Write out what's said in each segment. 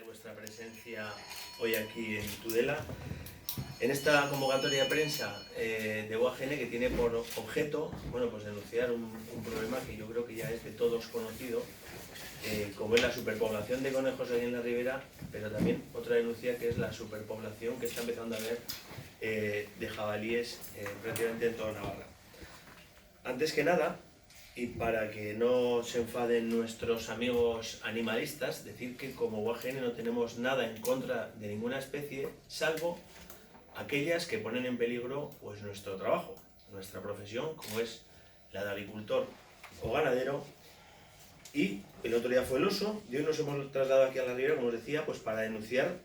Vuestra presencia hoy aquí en Tudela, en esta convocatoria de prensa de UAGN, que tiene por objeto pues denunciar un problema que yo creo que ya es de todos conocido, como es la superpoblación de conejos aquí en la ribera, pero también otra denuncia que es la superpoblación que está empezando a haber de jabalíes prácticamente en toda Navarra. Antes que nada, y para que no se enfaden nuestros amigos animalistas, decir que como UAGN no tenemos nada en contra de ninguna especie, salvo aquellas que ponen en peligro pues nuestro trabajo, nuestra profesión, como es la de agricultor o ganadero. Y el otro día fue el oso, y hoy nos hemos trasladado aquí a la ribera, como os decía, pues para denunciar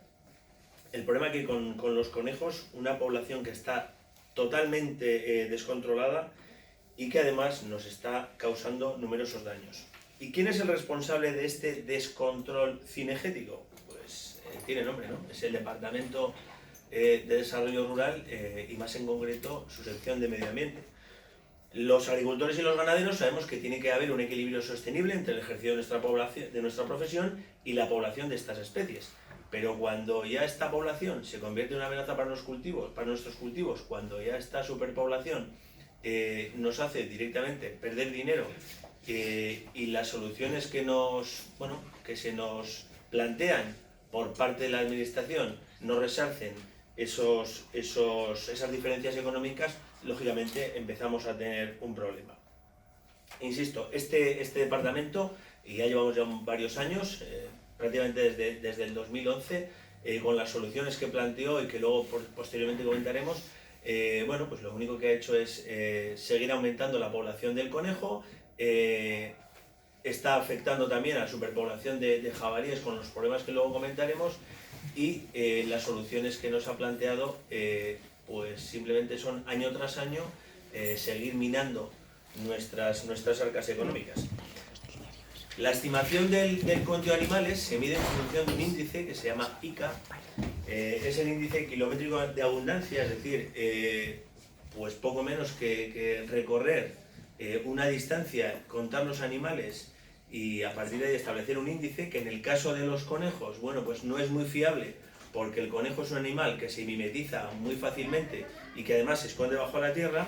el problema que hay con los conejos, una población que está totalmente descontrolada y que además nos está causando numerosos daños. ¿Y quién es el responsable de este descontrol cinegético? Pues tiene nombre, ¿no? Es el Departamento de Desarrollo Rural y más en concreto su sección de Medio Ambiente. Los agricultores y los ganaderos sabemos que tiene que haber un equilibrio sostenible entre el ejercicio de nuestra profesión y la población de estas especies. Pero cuando ya esta población se convierte en una amenaza para nuestros cultivos, cuando ya esta superpoblación nos hace directamente perder dinero y las soluciones que se nos plantean por parte de la administración no resarcen esas diferencias económicas, lógicamente empezamos a tener un problema. Insisto, este departamento, y ya llevamos varios años, prácticamente desde el 2011, con las soluciones que planteó y que luego posteriormente comentaremos, pues lo único que ha hecho es seguir aumentando la población del conejo, está afectando también a la superpoblación de jabalíes con los problemas que luego comentaremos, y las soluciones que nos ha planteado pues simplemente son año tras año seguir minando nuestras arcas económicas. La estimación del conteo de animales se mide en función de un índice que se llama ICA. Es el índice kilométrico de abundancia, es decir, pues poco menos que recorrer una distancia, contar los animales y a partir de ahí establecer un índice que en el caso de los conejos, pues no es muy fiable, porque el conejo es un animal que se mimetiza muy fácilmente y que además se esconde bajo la tierra,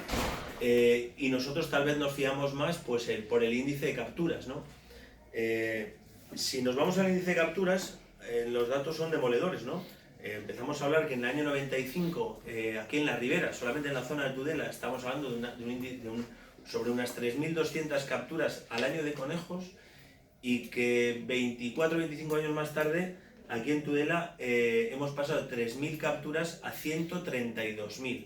y nosotros tal vez nos fiamos más por el índice de capturas, ¿no? Si nos vamos al índice de capturas, los datos son demoledores, ¿no? Empezamos a hablar que en el año 95, aquí en la ribera, solamente en la zona de Tudela, estamos hablando sobre unas 3.200 capturas al año de conejos, y que 24 o 25 años más tarde, aquí en Tudela, hemos pasado de 3.000 capturas a 132.000.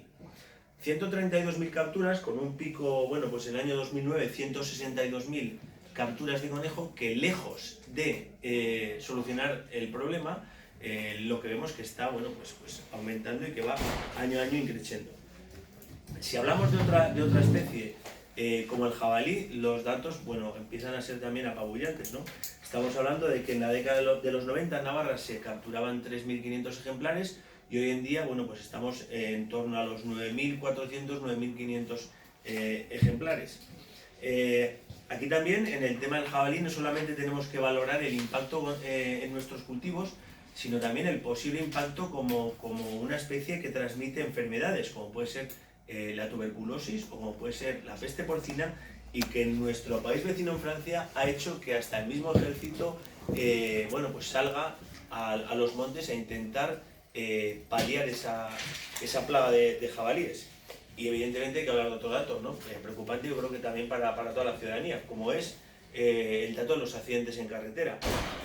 132.000 capturas, con un pico, pues en el año 2009, 162.000 capturas de conejo, que lejos de solucionar el problema, lo que vemos que está pues aumentando y que va año a año increciendo. Si hablamos de otra especie, como el jabalí, los datos empiezan a ser también apabullantes, ¿no? Estamos hablando de que en la década de los 90 en Navarra se capturaban 3.500 ejemplares, y hoy en día pues estamos en torno a los 9.400, 9.500 ejemplares. Aquí también, en el tema del jabalí, no solamente tenemos que valorar el impacto en nuestros cultivos, sino también el posible impacto como una especie que transmite enfermedades, como puede ser la tuberculosis o como puede ser la peste porcina, y que en nuestro país vecino, en Francia, ha hecho que hasta el mismo ejército pues salga a los montes a intentar paliar esa plaga de jabalíes. Y evidentemente hay que hablar de otro dato, ¿no? Preocupante, yo creo que también para toda la ciudadanía, como es el dato de los accidentes en carretera.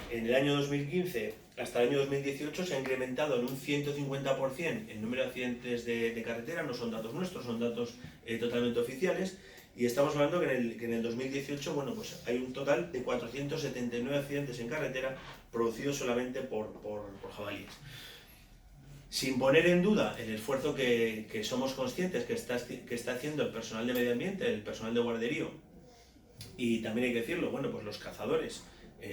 En el año 2015 hasta el año 2018 se ha incrementado en un 150% el número de accidentes de carretera. No son datos nuestros, son datos totalmente oficiales, y estamos hablando que en el 2018 pues hay un total de 479 accidentes en carretera producidos solamente por jabalíes. Sin poner en duda el esfuerzo que somos conscientes que está haciendo el personal de medio ambiente, el personal de guarderío, y también hay que decirlo, pues los cazadores,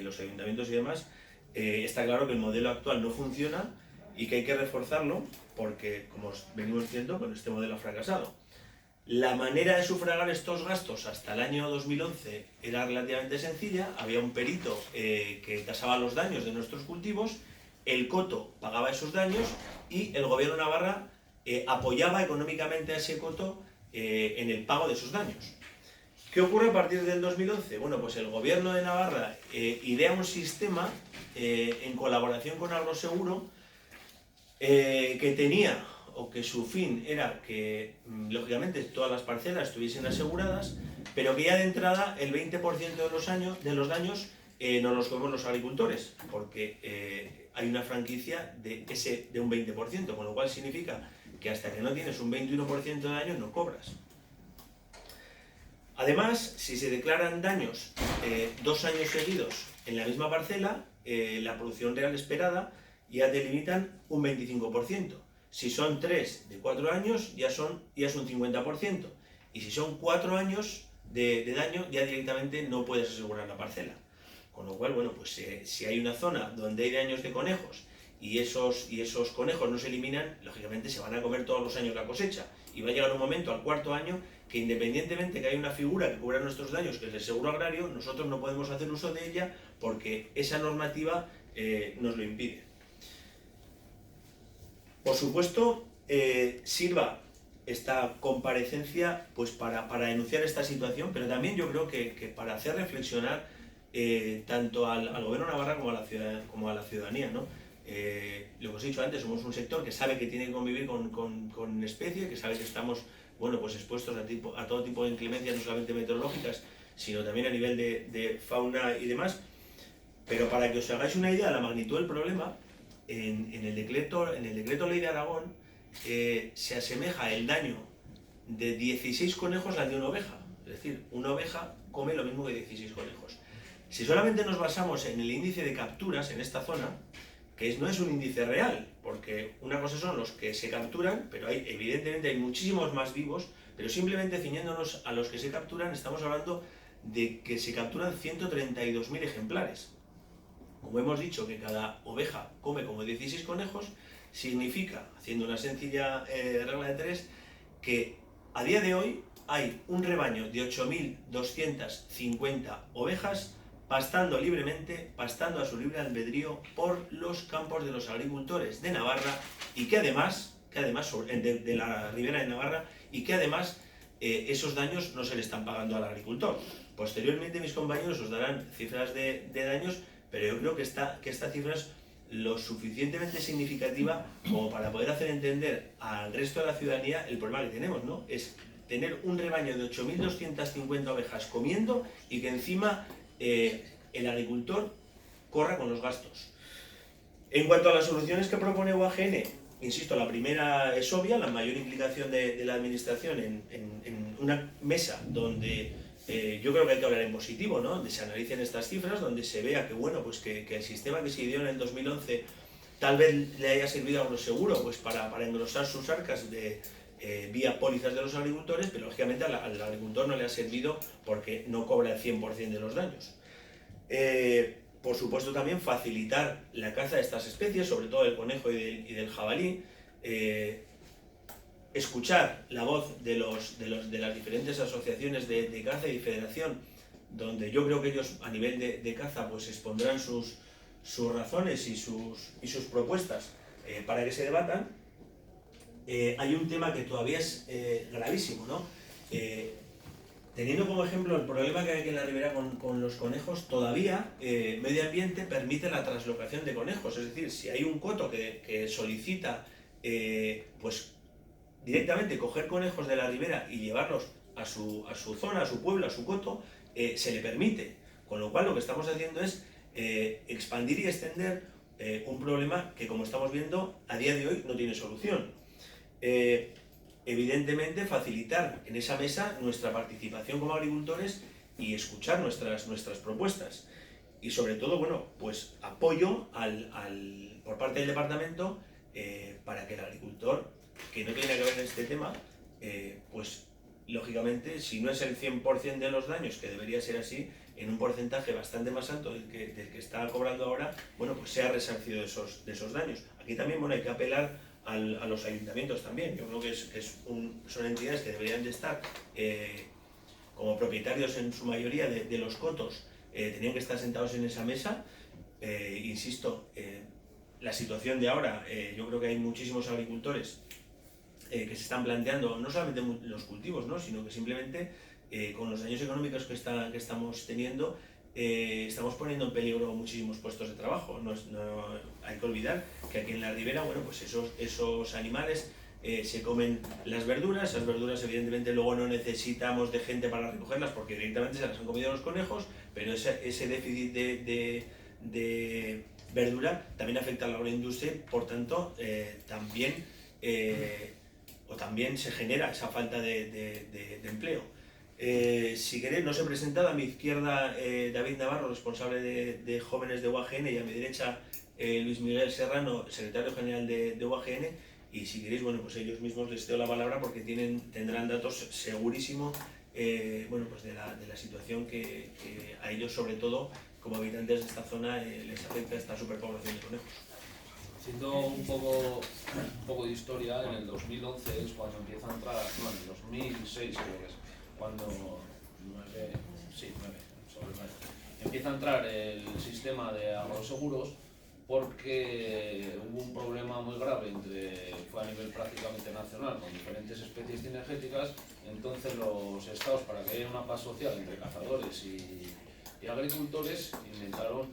los ayuntamientos y demás, está claro que el modelo actual no funciona y que hay que reforzarlo, porque, como os venimos diciendo, este modelo ha fracasado. La manera de sufragar estos gastos hasta el año 2011 era relativamente sencilla. Había un perito que tasaba los daños de nuestros cultivos el coto pagaba esos daños y el gobierno de Navarra apoyaba económicamente a ese coto en el pago de esos daños. ¿Qué ocurre a partir del 2011? Bueno, pues el gobierno de Navarra idea un sistema en colaboración con Agroseguro que tenía, o que su fin era que, lógicamente, todas las parcelas estuviesen aseguradas, pero que ya de entrada el 20% de los daños no los comemos los agricultores, porque hay una franquicia de un 20%, con lo cual significa que hasta que no tienes un 21% de daños no cobras. Además, si se declaran daños 2 años seguidos en la misma parcela, la producción real esperada ya te limitan un 25%. Si son 3 de 4 años, ya es un 50%. Y si son 4 años de daño, ya directamente no puedes asegurar la parcela. Con lo cual, bueno, pues si hay una zona donde hay daños de conejos y esos conejos no se eliminan, lógicamente se van a comer todos los años la cosecha. Y va a llegar un momento, al 4.º año, que independientemente que haya una figura que cubra nuestros daños, que es el seguro agrario, nosotros no podemos hacer uso de ella porque esa normativa nos lo impide. Por supuesto, sirva esta comparecencia pues para denunciar esta situación, pero también yo creo que para hacer reflexionar tanto al gobierno de Navarra como a la ciudadanía, ¿no? Lo que os he dicho antes, somos un sector que sabe que tiene que convivir con especies, que sabe que estamos, bueno, pues expuestos a todo tipo de inclemencias, no solamente meteorológicas, sino también a nivel de fauna y demás. Pero para que os hagáis una idea de la magnitud del problema, en el decreto ley de Aragón se asemeja el daño de 16 conejos al de una oveja. Es decir, una oveja come lo mismo que 16 conejos. Si solamente nos basamos en el índice de capturas en esta zona, que no es un índice real, porque una cosa son los que se capturan, pero evidentemente hay muchísimos más vivos, pero simplemente ciñéndonos a los que se capturan, estamos hablando de que se capturan 132.000 ejemplares. Como hemos dicho que cada oveja come como 16 conejos, significa, haciendo una sencilla regla de 3, que a día de hoy hay un rebaño de 8.250 ovejas pastando libremente, pastando a su libre albedrío por los campos de los agricultores de Navarra y que además de la ribera de Navarra, y que además esos daños no se le están pagando al agricultor. Posteriormente mis compañeros os darán cifras de daños, pero yo creo que esta cifra es lo suficientemente significativa como para poder hacer entender al resto de la ciudadanía el problema que tenemos, ¿no? Es tener un rebaño de 8.250 ovejas comiendo y que encima el agricultor corra con los gastos. En cuanto a las soluciones que propone UAGN, insisto, la primera es obvia, la mayor implicación de la administración en una mesa donde yo creo que hay que hablar en positivo, ¿no? Donde se analicen estas cifras, donde se vea que, bueno, pues que el sistema que se ideó en el 2011 tal vez le haya servido a Agroseguro pues para engrosar sus arcas vía pólizas de los agricultores, pero lógicamente al agricultor no le ha servido porque no cobra el 100% de los daños. Por supuesto también facilitar la caza de estas especies, sobre todo del conejo y del jabalí, escuchar la voz de las diferentes asociaciones de caza y federación, donde yo creo que ellos a nivel de caza pues expondrán sus razones y sus propuestas para que se debatan. Hay un tema que todavía es gravísimo, ¿no? Teniendo como ejemplo el problema que hay aquí en la ribera con los conejos, todavía Medio Ambiente permite la translocación de conejos. Es decir, si hay un coto que solicita pues directamente coger conejos de la ribera y llevarlos a su zona, a su pueblo, a su coto, se le permite. Con lo cual lo que estamos haciendo es expandir y extender un problema que, como estamos viendo, a día de hoy no tiene solución. Evidentemente facilitar en esa mesa nuestra participación como agricultores y escuchar nuestras propuestas. Y sobre todo, bueno, pues apoyo por parte del departamento para que el agricultor, que no tiene que ver en este tema, pues lógicamente, si no es el 100% de los daños, que debería ser así, en un porcentaje bastante más alto del que está cobrando ahora, bueno, pues sea resarcido de esos daños. Aquí también, bueno, hay que apelar a los ayuntamientos también. Yo creo que son entidades que deberían de estar como propietarios en su mayoría de los cotos, tenían que estar sentados en esa mesa. Insisto, la situación de ahora, yo creo que hay muchísimos agricultores que se están planteando no solamente los cultivos, ¿no? Sino que simplemente con los daños económicos que estamos teniendo, estamos poniendo en peligro muchísimos puestos de trabajo. No hay que olvidar que aquí en la ribera, bueno, pues esos animales se comen las verduras evidentemente luego no necesitamos de gente para recogerlas porque directamente se las han comido los conejos, pero ese déficit de verdura también afecta a la agroindustria, por tanto también se genera esa falta de empleo. Si queréis, no se presentado a mi izquierda David Navarro, responsable de jóvenes de UAGN, y a mi derecha Luis Miguel Serrano, secretario general de UAGN, y si queréis, bueno, pues ellos mismos les doy la palabra porque tendrán datos segurísimo bueno, pues de la situación que a ellos, sobre todo como habitantes de esta zona, les afecta esta superpoblación de conejos. Haciendo un poco de historia, en el 2011 es cuando empieza a entrar, no, en el 2006 creo que es, cuando 9, empieza a entrar el sistema de agroseguros, porque hubo un problema muy grave fue a nivel prácticamente nacional, con diferentes especies cinegéticas. Entonces los estados, para que haya una paz social entre cazadores y agricultores, metieron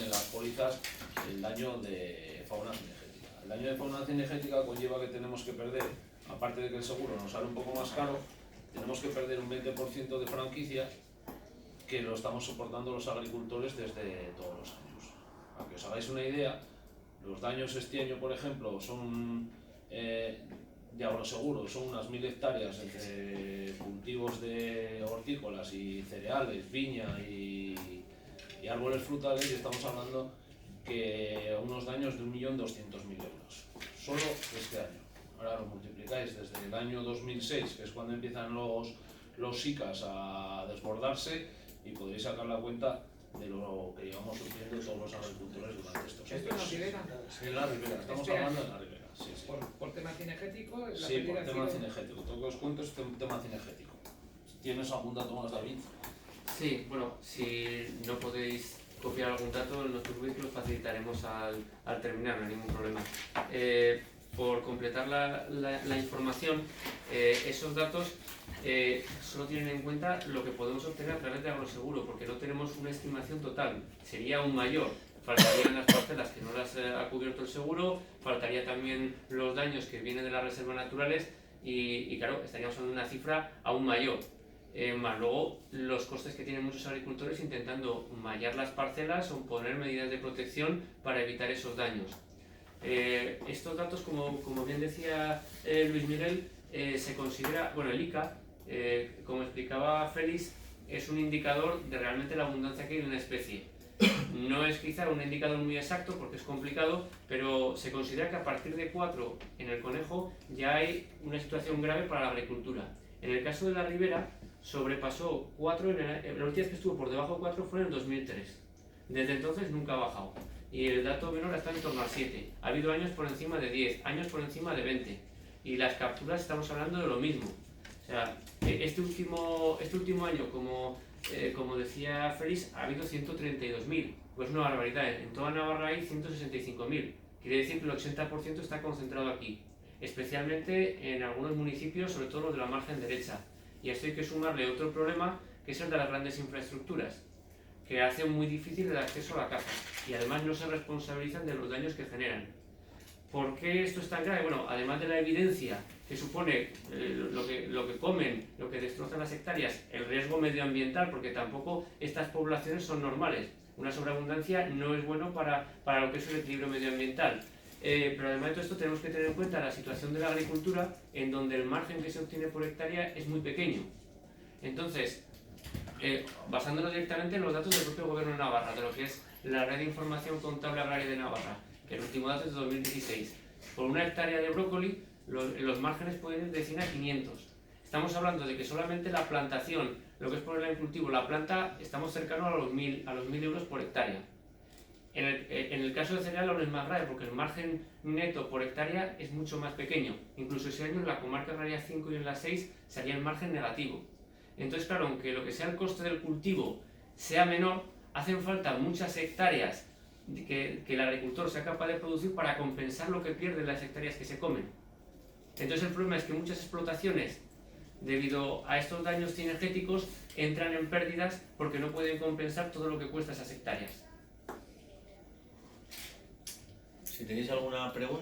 en las pólizas el daño de fauna cinegética. El daño de fauna cinegética conlleva que tenemos que perder, aparte de que el seguro nos sale un poco más caro, tenemos que perder un 20% de franquicia, que lo estamos soportando los agricultores desde todos los años. Para que os hagáis una idea, los daños este año, por ejemplo, son de agroseguros, son unas 1000 hectáreas entre cultivos de hortícolas y cereales, viña y árboles frutales, y estamos hablando que unos daños de 1.200.000 euros, solo este año. Ahora lo multiplicáis desde el año 2006, que es cuando empiezan los SICAs a desbordarse, y podréis sacar la cuenta de lo que llevamos sufriendo todos los agricultores durante estos años. ¿Esto en la ribera? Sí, en la ribera, estamos hablando de la ribera. Sí, sí. ¿Por tema cinegético? Sí, por tema cinegético. Todo lo que os cuento es tema cinegético. ¿Tienes algún dato más, David? Sí, bueno, si no podéis copiar algún dato, no os preocupéis que los facilitaremos al terminar, no hay ningún problema. Por completar la información, esos datos solo tienen en cuenta lo que podemos obtener a través de agroseguro, porque no tenemos una estimación total, sería aún mayor. Faltarían las parcelas que no las ha cubierto el seguro, faltaría también los daños que vienen de las reservas naturales y claro, estaríamos en una cifra aún mayor. Más luego los costes que tienen muchos agricultores intentando mallar las parcelas o poner medidas de protección para evitar esos daños. Estos datos, como bien decía Luis Miguel, se considera, bueno, el ICA, como explicaba Félix, es un indicador de realmente la abundancia que hay en una especie. No es quizá un indicador muy exacto porque es complicado, pero se considera que a partir de 4 en el conejo ya hay una situación grave para la agricultura. En el caso de la ribera, sobrepasó 4, la última vez que estuvo por debajo de 4 fue en el 2003. Desde entonces nunca ha bajado. Y el dato menor está en torno a 7. Ha habido años por encima de 10, años por encima de 20. Y las capturas estamos hablando de lo mismo. O sea, este último año, como decía Félix, ha habido 132.000. Pues una barbaridad. En toda Navarra hay 165.000. Quiere decir que el 80% está concentrado aquí. Especialmente en algunos municipios, sobre todo los de la margen derecha. Y a esto hay que sumarle otro problema, que es el de las grandes infraestructuras, que hace muy difícil el acceso a la caza y además no se responsabilizan de los daños que generan. ¿Por qué esto es tan grave? Bueno, además de la evidencia que supone lo que comen, lo que destrozan las hectáreas, el riesgo medioambiental, porque tampoco estas poblaciones son normales. Una sobreabundancia no es bueno para lo que es el equilibrio medioambiental. Pero además de todo esto tenemos que tener en cuenta la situación de la agricultura, en donde el margen que se obtiene por hectárea es muy pequeño. Entonces, basándonos directamente en los datos del propio Gobierno de Navarra, de lo que es la Red de Información Contable Agraria de Navarra, que el último dato es de 2016. Por una hectárea de brócoli, los márgenes pueden ir de 100 a 500. Estamos hablando de que solamente la plantación, lo que es ponerla en cultivo, la planta, estamos cercanos a los 1.000 euros por hectárea. En el caso de cereal aún es más grave, porque el margen neto por hectárea es mucho más pequeño. Incluso ese año en la comarca agraria 5 y en la 6 salía el margen negativo. Entonces, claro, aunque lo que sea el coste del cultivo sea menor, hacen falta muchas hectáreas que el agricultor sea capaz de producir para compensar lo que pierde en las hectáreas que se comen. Entonces el problema es que muchas explotaciones, debido a estos daños cinegéticos, entran en pérdidas porque no pueden compensar todo lo que cuesta esas hectáreas. Si tenéis alguna pregunta.